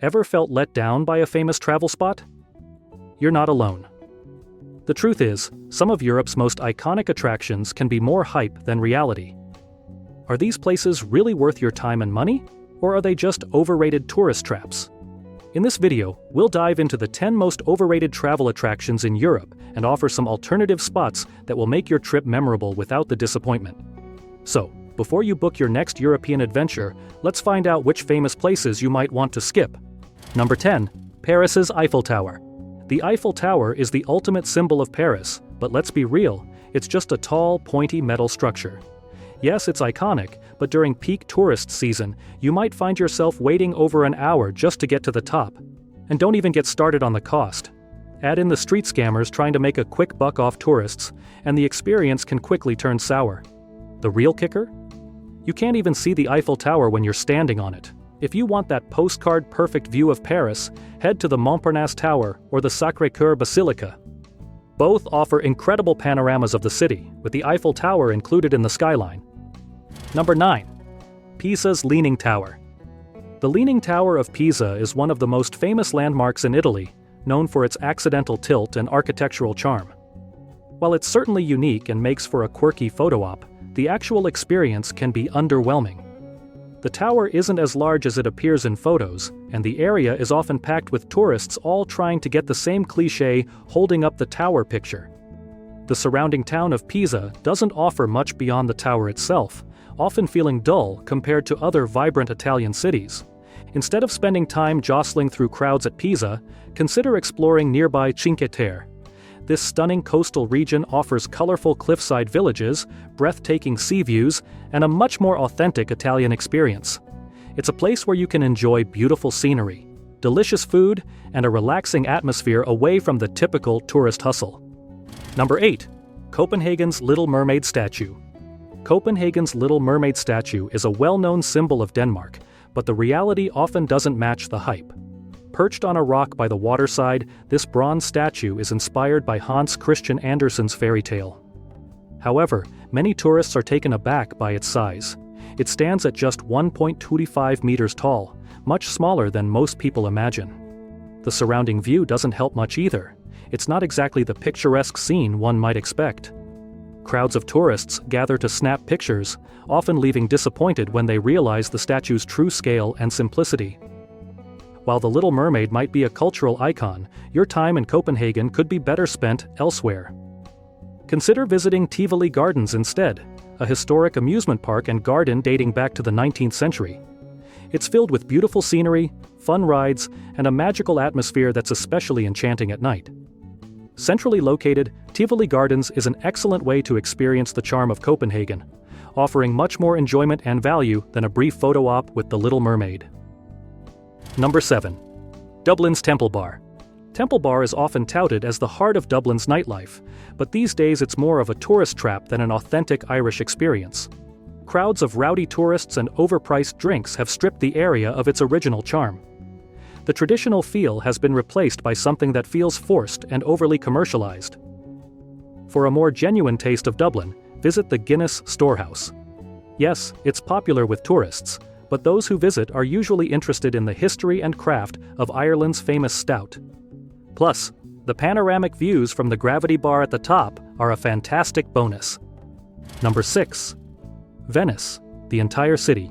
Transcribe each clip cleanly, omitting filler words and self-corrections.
Ever felt let down by a famous travel spot? You're not alone. The truth is, some of Europe's most iconic attractions can be more hype than reality. Are these places really worth your time and money, or are they just overrated tourist traps? In this video, we'll dive into the 10 most overrated travel attractions in Europe and offer some alternative spots that will make your trip memorable without the disappointment. So, before you book your next European adventure, let's find out which famous places you might want to skip. Number 10. Paris's Eiffel Tower. The Eiffel Tower is the ultimate symbol of Paris, but let's be real, it's just a tall, pointy metal structure. Yes, it's iconic, but during peak tourist season, you might find yourself waiting over an hour just to get to the top. And don't even get started on the cost. Add in the street scammers trying to make a quick buck off tourists, and the experience can quickly turn sour. The real kicker? You can't even see the Eiffel Tower when you're standing on it. If you want that postcard-perfect view of Paris, head to the Montparnasse Tower or the Sacré-Cœur Basilica. Both offer incredible panoramas of the city, with the Eiffel Tower included in the skyline. Number 9. Pisa's Leaning Tower. The Leaning Tower of Pisa is one of the most famous landmarks in Italy, known for its accidental tilt and architectural charm. While it's certainly unique and makes for a quirky photo op, the actual experience can be underwhelming. The tower isn't as large as it appears in photos, and the area is often packed with tourists all trying to get the same cliché holding up the tower picture. The surrounding town of Pisa doesn't offer much beyond the tower itself, often feeling dull compared to other vibrant Italian cities. Instead of spending time jostling through crowds at Pisa, consider exploring nearby Cinque Terre. This stunning coastal region offers colorful cliffside villages, breathtaking sea views, and a much more authentic Italian experience. It's a place where you can enjoy beautiful scenery, delicious food, and a relaxing atmosphere away from the typical tourist hustle. Number 8. Copenhagen's Little Mermaid Statue. Copenhagen's Little Mermaid statue is a well-known symbol of Denmark, but the reality often doesn't match the hype. Perched on a rock by the waterside, this bronze statue is inspired by Hans Christian Andersen's fairy tale. However, many tourists are taken aback by its size. It stands at just 1.25 meters tall, much smaller than most people imagine. The surrounding view doesn't help much either. It's not exactly the picturesque scene one might expect. Crowds of tourists gather to snap pictures, often leaving disappointed when they realize the statue's true scale and simplicity. While the Little Mermaid might be a cultural icon, your time in Copenhagen could be better spent elsewhere. Consider visiting Tivoli Gardens instead, a historic amusement park and garden dating back to the 19th century. It's filled with beautiful scenery, fun rides, and a magical atmosphere that's especially enchanting at night. Centrally located, Tivoli Gardens is an excellent way to experience the charm of Copenhagen, offering much more enjoyment and value than a brief photo op with the Little Mermaid. Number 7. Dublin's Temple Bar. Temple Bar is often touted as the heart of Dublin's nightlife, but these days it's more of a tourist trap than an authentic Irish experience. Crowds of rowdy tourists and overpriced drinks have stripped the area of its original charm. The traditional feel has been replaced by something that feels forced and overly commercialized. For a more genuine taste of Dublin, visit the Guinness Storehouse. Yes, it's popular with tourists, but those who visit are usually interested in the history and craft of Ireland's famous stout. Plus, the panoramic views from the gravity bar at the top are a fantastic bonus. Number 6. Venice, the entire city.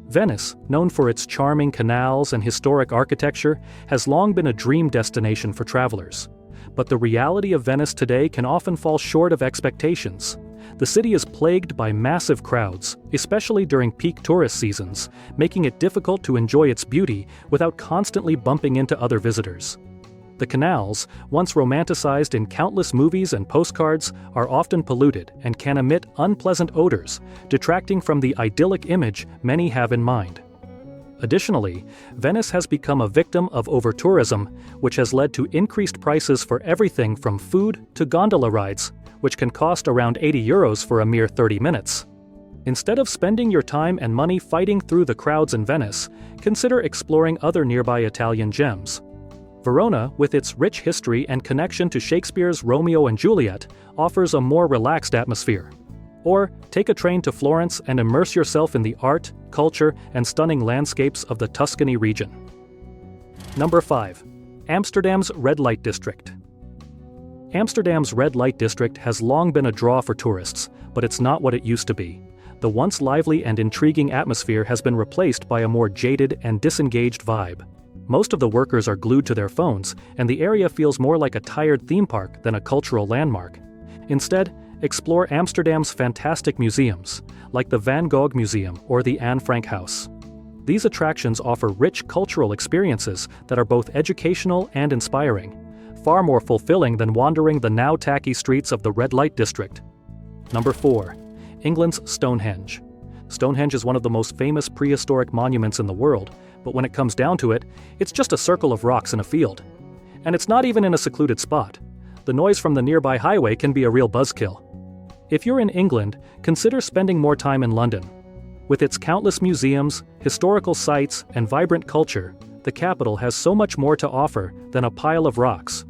Venice, known for its charming canals and historic architecture, has long been a dream destination for travelers. But the reality of Venice today can often fall short of expectations. The city is plagued by massive crowds, especially during peak tourist seasons, making it difficult to enjoy its beauty without constantly bumping into other visitors. The canals, once romanticized in countless movies and postcards, are often polluted and can emit unpleasant odors, detracting from the idyllic image many have in mind. Additionally, Venice has become a victim of over-tourism, which has led to increased prices for everything from food to gondola rides, which can cost around €80 for a mere 30 minutes. Instead of spending your time and money fighting through the crowds in Venice, consider exploring other nearby Italian gems. Verona, with its rich history and connection to Shakespeare's Romeo and Juliet, offers a more relaxed atmosphere. Or, take a train to Florence and immerse yourself in the art, culture, and stunning landscapes of the Tuscany region. Number 5. Amsterdam's Red Light District. Amsterdam's red light district has long been a draw for tourists, but it's not what it used to be. The once lively and intriguing atmosphere has been replaced by a more jaded and disengaged vibe. Most of the workers are glued to their phones, and the area feels more like a tired theme park than a cultural landmark. Instead, explore Amsterdam's fantastic museums, like the Van Gogh Museum or the Anne Frank House. These attractions offer rich cultural experiences that are both educational and inspiring, far more fulfilling than wandering the now tacky streets of the red light district. Number 4. England's Stonehenge. Stonehenge is one of the most famous prehistoric monuments in the world, but when it comes down to it, it's just a circle of rocks in a field. And it's not even in a secluded spot. The noise from the nearby highway can be a real buzzkill. If you're in England, consider spending more time in London. With its countless museums, historical sites, and vibrant culture, the capital has so much more to offer than a pile of rocks.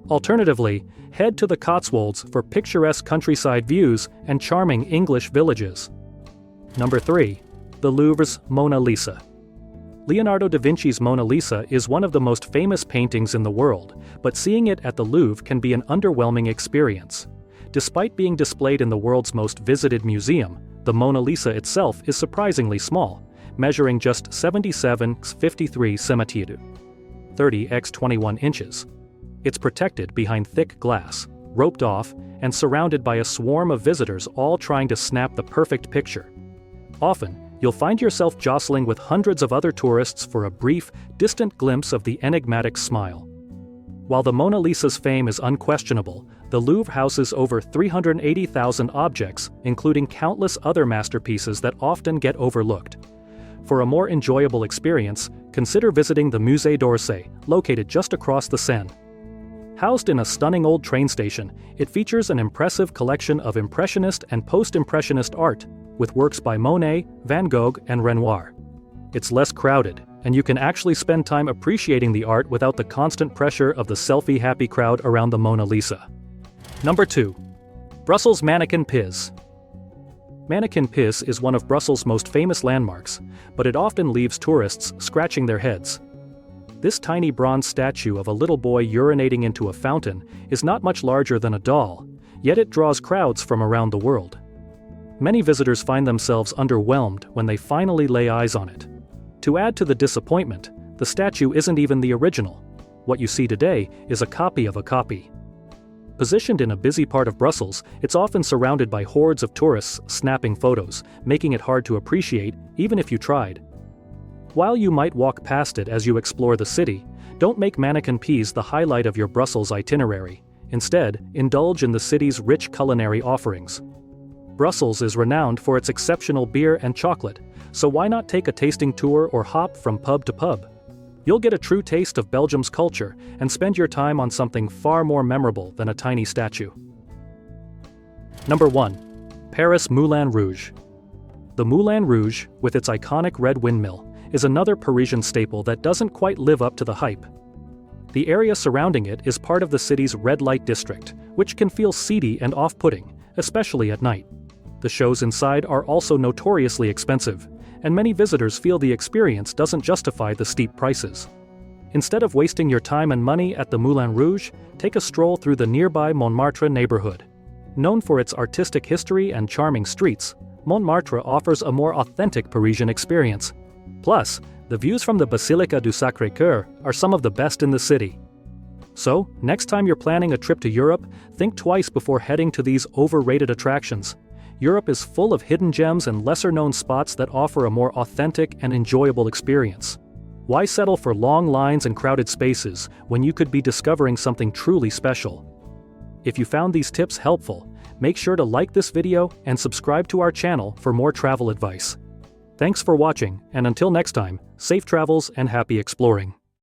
Alternatively, head to the Cotswolds for picturesque countryside views and charming English villages. Number 3. The Louvre's Mona Lisa. Leonardo da Vinci's Mona Lisa is one of the most famous paintings in the world, but seeing it at the Louvre can be an underwhelming experience. Despite being displayed in the world's most visited museum, the Mona Lisa itself is surprisingly small, measuring just 77x53 cm, 30x21 inches. It's protected behind thick glass, roped off, and surrounded by a swarm of visitors all trying to snap the perfect picture. Often, you'll find yourself jostling with hundreds of other tourists for a brief, distant glimpse of the enigmatic smile. While the Mona Lisa's fame is unquestionable, the Louvre houses over 380,000 objects, including countless other masterpieces that often get overlooked. For a more enjoyable experience, consider visiting the Musée d'Orsay, located just across the Seine. Housed in a stunning old train station, it features an impressive collection of Impressionist and Post-Impressionist art, with works by Monet, Van Gogh, and Renoir. It's less crowded, and you can actually spend time appreciating the art without the constant pressure of the selfie-happy crowd around the Mona Lisa. Number 2. Brussels Mannequin Pis. Mannequin Pis is one of Brussels' most famous landmarks, but it often leaves tourists scratching their heads. This tiny bronze statue of a little boy urinating into a fountain is not much larger than a doll, yet it draws crowds from around the world. Many visitors find themselves underwhelmed when they finally lay eyes on it. To add to the disappointment, the statue isn't even the original. What you see today is a copy of a copy. Positioned in a busy part of Brussels, it's often surrounded by hordes of tourists snapping photos, making it hard to appreciate, even if you tried. While you might walk past it as you explore the city, don't make Mannequin Pis the highlight of your Brussels itinerary. Instead, indulge in the city's rich culinary offerings. Brussels is renowned for its exceptional beer and chocolate, so why not take a tasting tour or hop from pub to pub? You'll get a true taste of Belgium's culture and spend your time on something far more memorable than a tiny statue. Number 1. Paris Moulin Rouge. The Moulin Rouge, with its iconic red windmill, is another Parisian staple that doesn't quite live up to the hype. The area surrounding it is part of the city's red light district, which can feel seedy and off-putting, especially at night. The shows inside are also notoriously expensive, and many visitors feel the experience doesn't justify the steep prices. Instead of wasting your time and money at the Moulin Rouge, take a stroll through the nearby Montmartre neighborhood. Known for its artistic history and charming streets, Montmartre offers a more authentic Parisian experience. Plus, the views from the Basilica du Sacré-Cœur are some of the best in the city. So, next time you're planning a trip to Europe, think twice before heading to these overrated attractions. Europe is full of hidden gems and lesser-known spots that offer a more authentic and enjoyable experience. Why settle for long lines and crowded spaces when you could be discovering something truly special? If you found these tips helpful, make sure to like this video and subscribe to our channel for more travel advice. Thanks for watching, and until next time, safe travels and happy exploring.